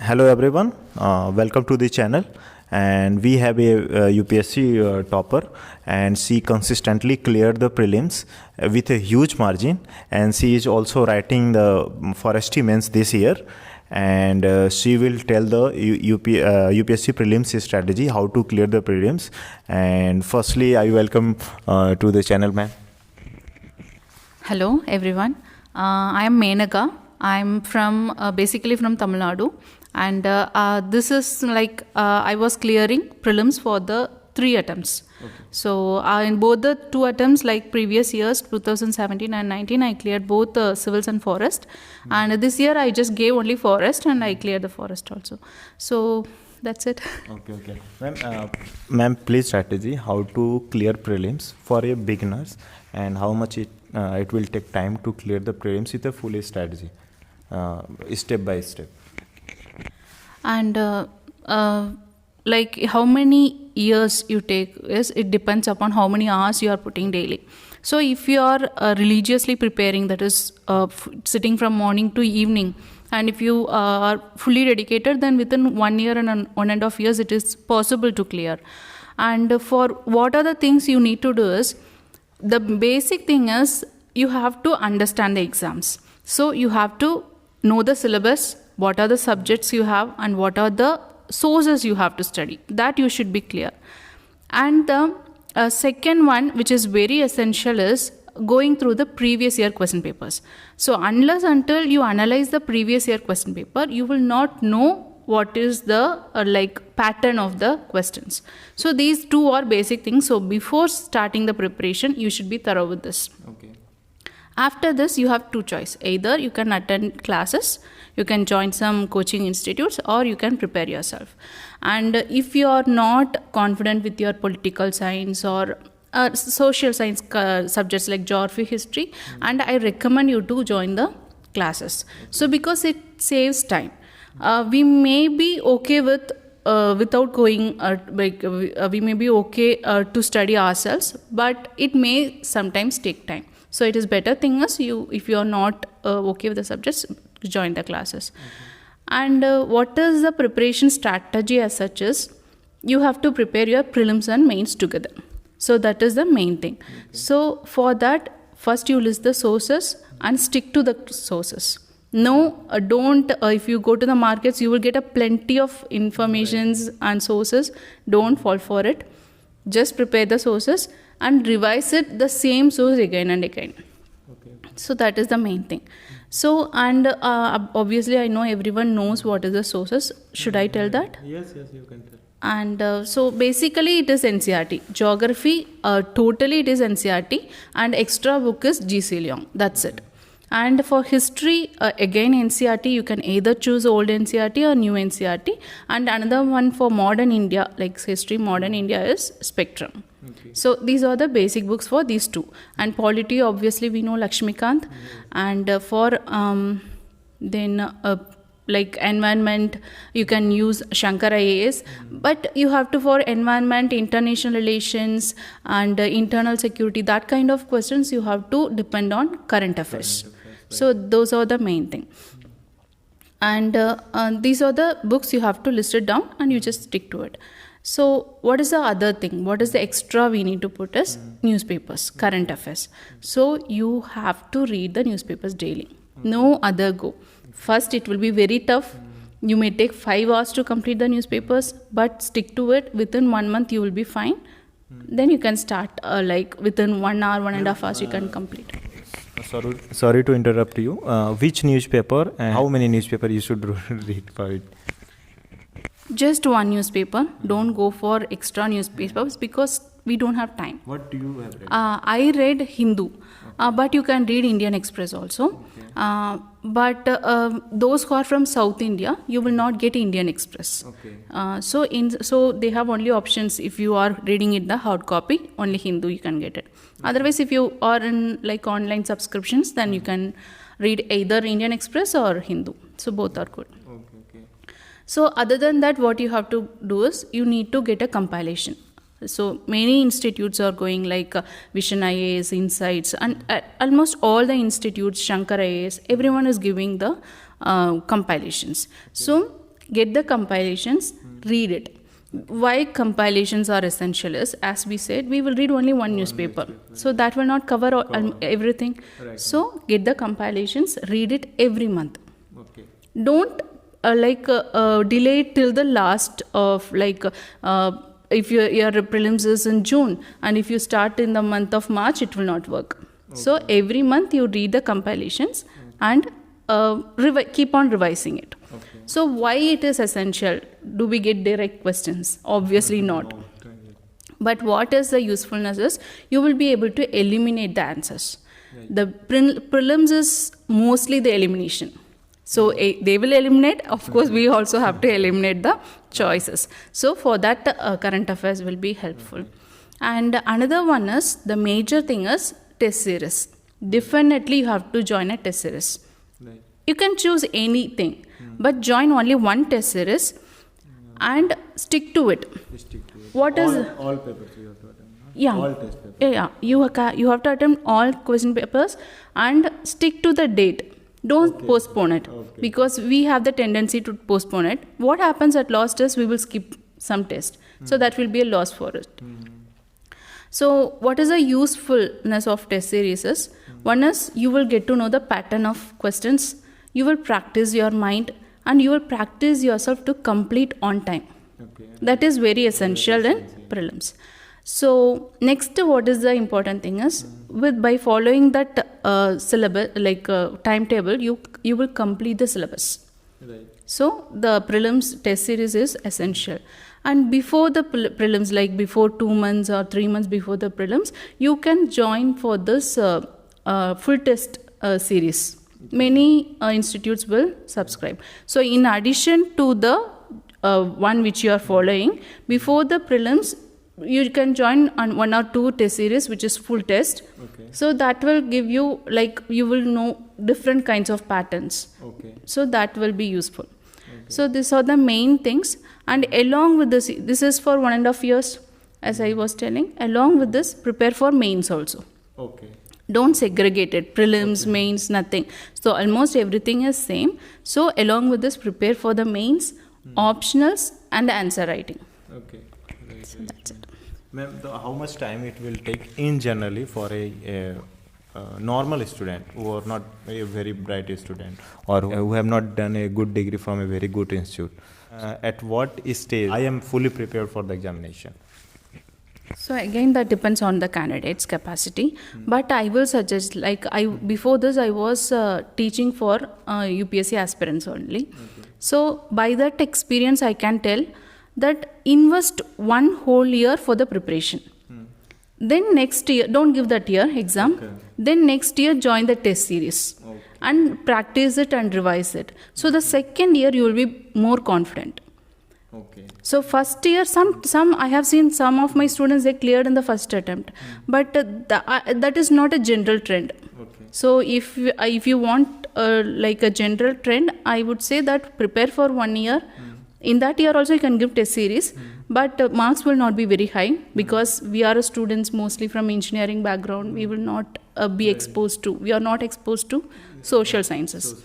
Hello everyone, welcome to the channel. And we have a UPSC topper, and she consistently cleared the prelims with a huge margin, and she is also writing the forestry mains this year, and she will tell the UPSC prelims strategy how to clear the prelims. And firstly, I welcome to the channel, ma'am. Hello everyone, I am Menaka. I'm from basically from Tamil Nadu, and this is like I was clearing prelims for the 3 attempts. Okay. So in both the 2 attempts, like previous years 2017 and 19, I cleared both civils and forest, and this year I just gave only forest and I cleared the forest also. So that's it. Okay. Ma'am, please strategy how to clear prelims for a beginners, and how much it will take time to clear the prelims with a full strategy, step by step. And like how many years you take is it depends upon how many hours you are putting daily. So if you are religiously preparing, that is sitting from morning to evening, and if you are fully dedicated, then within 1 year and 1.5 years it is possible to clear. And for what are the things you need to do is, the basic thing is you have to understand the exams. So you have to know the syllabus, what are the subjects you have, and what are the sources you have to study. That you should be clear. And the second one, which is very essential, is going through the previous year question papers. So unless until you analyze the previous year question paper, you will not know what is the pattern of the questions. So these two are basic things. So before starting the preparation, you should be thorough with this. Okay. After this, you have 2 choices. Either you can attend classes, you can join some coaching institutes, or you can prepare yourself. And if you are not confident with your political science or social science subjects like geography, history, and I recommend you to join the classes. So because it saves time. We may be okay with without going we may be okay to study ourselves, but it may sometimes take time. So it is better thing is if you are not okay with the subjects, join the classes. And what is the preparation strategy as such is, you have to prepare your prelims and mains together. So that is the main thing. So for that, first you list the sources and stick to the sources. No, don't, if you go to the markets, you will get a plenty of informations and sources. Don't fall for it. Just prepare the sources and revise it, the same source again and again. Okay. So that is the main thing. So, and obviously I know everyone knows what is the sources. Should I tell that? Yes, you can tell. And so basically it is NCERT. Geography, totally it is NCERT, and extra book is G.C. Leong. That's it. And for history, again NCERT, you can either choose old NCERT or new NCERT. And another one for modern India, like history, modern India, is Spectrum. Okay. So these are the basic books for these 2. And polity, obviously we know Lakshmikant. And for then like environment, you can use Shankar IAS. But you have to, for environment, international relations, and internal security, that kind of questions, you have to depend on current affairs. So those are the main thing. And these are the books you have to list it down, and you just stick to it. So what is the other thing? What is the extra we need to put is newspapers, current affairs. So you have to read the newspapers daily. No other go. First, it will be very tough. You may take 5 hours to complete the newspapers, but stick to it. Within 1 month, you will be fine. Then you can start like within 1 hour, 1.5 hours, you can complete. Sorry to interrupt you. Which newspaper and how many newspaper you should read for it? Just 1 newspaper. Don't go for extra newspapers because we don't have time. What do you have read? I read Hindu, but you can read Indian Express also. Okay. But those who are from South India, you will not get Indian Express. Okay. So they have only options. If you are reading it the hard copy, only Hindu you can get it. Okay. Otherwise, if you are in like online subscriptions, then you can read either Indian Express or Hindu. So both are good. Okay. So other than that, what you have to do is you need to get a compilation. So many institutes are going like Vision IAS, Insights, and almost all the institutes, Shankar IAS, everyone is giving the compilations. So get the compilations, read it. Why compilations are essential is, as we said, we will read only one newspaper. So that will not cover everything. Right. So get the compilations, read it every month. Okay. Don't delay it till the last of if your prelims is in June and if you start in the month of March, it will not work. So every month you read the compilations and keep on revising it. Okay. So why it is essential? Do we get direct questions? Obviously not. But what is the usefulness is, you will be able to eliminate the answers. Right. The prelims is mostly the elimination. So they will eliminate. Of course, we also have to eliminate the choices. So for that, current affairs will be helpful. And another one is, the major thing is test series. Definitely you have to join a test series. Right. You can choose anything, but join only one test series and stick to it. Stick to it. What is all papers you have to attend? Huh? Yeah. All test papers. Yeah, you have to attempt all question papers and stick to the date. Don't postpone it, because we have the tendency to postpone it. What happens at last is, we will skip some test. So that will be a loss for it. So what is the usefulness of test series is, one is, you will get to know the pattern of questions, you will practice your mind, and you will practice yourself to complete on time. Okay. That is very essential in prelims. So next, what is the important thing is, by following that syllabus, timetable, you will complete the syllabus. Right. So the prelims test series is essential. And before the prelims, like before 2 months or 3 months before the prelims, you can join for this full test series. Many institutes will subscribe. So in addition to the one which you are following, before the prelims, you can join on 1 or 2 test series, which is full test. Okay. So that will give you, you will know different kinds of patterns. Okay. So that will be useful. So these are the main things. And along with this is for 1.5 years, as I was telling. Along with this, prepare for mains also. Okay. Don't segregate it, prelims, mains, nothing. So almost everything is same. So along with this, prepare for the mains, optionals, and answer writing. Okay. Right. So that's it. Ma'am, how much time it will take in generally for a normal student who are not a very bright student, or who have not done a good degree from a very good institute? At what stage I am fully prepared for the examination? So again, that depends on the candidate's capacity. But I will suggest, before this, I was teaching for UPSC aspirants only. So by that experience, I can tell that invest 1 whole year for the preparation. Then next year, don't give that year exam. Then next year, join the test series and practice it and revise it. So the second year, you will be more confident. Okay. So first year, some I have seen some of my students, they cleared in the first attempt, but that is not a general trend. Okay. So if you want a general trend, I would say that prepare for 1 year. In that year also you can give test series, but marks will not be very high, because we are students mostly from engineering background. We will not be exposed to. We are not exposed to social sciences.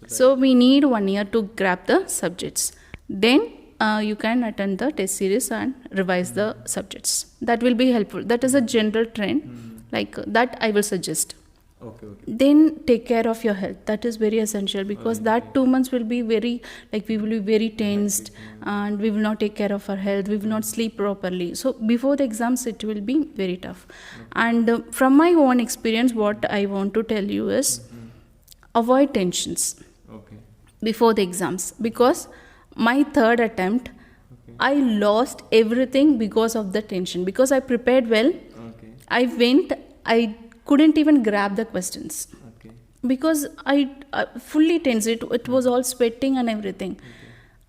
So we need 1 year to grab the subjects. Then you can attend the test series and revise the subjects. That will be helpful. That is a general trend. That I will suggest. Okay. Then take care of your health. That is very essential, because that 2 months will be very, we will be very tensed, and we will not take care of our health. We will not sleep properly. So before the exams, it will be very tough. And from my own experience, what I want to tell you is, avoid tensions before the exams, because my third attempt, I lost everything because of the tension. Because I prepared well, I couldn't even grab the questions, because I fully tensed. It was all sweating and everything.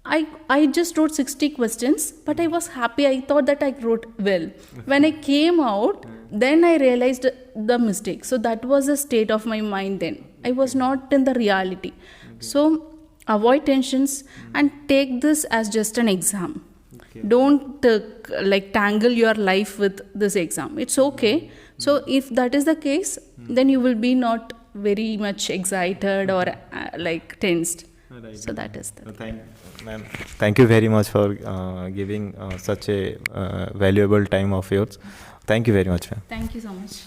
I just wrote 60 questions, but I was happy. I thought that I wrote well. When I came out, then I realized the mistake. So that was the state of my mind then. I was not in the reality. So avoid tensions and take this as just an exam. Don't tangle your life with this exam. It's okay. So if that is the case, then you will be not very much excited or tensed. So that is the Thank you. Ma'am, thank you very much for giving such a valuable time of yours. Thank you very much, ma'am. Thank you so much.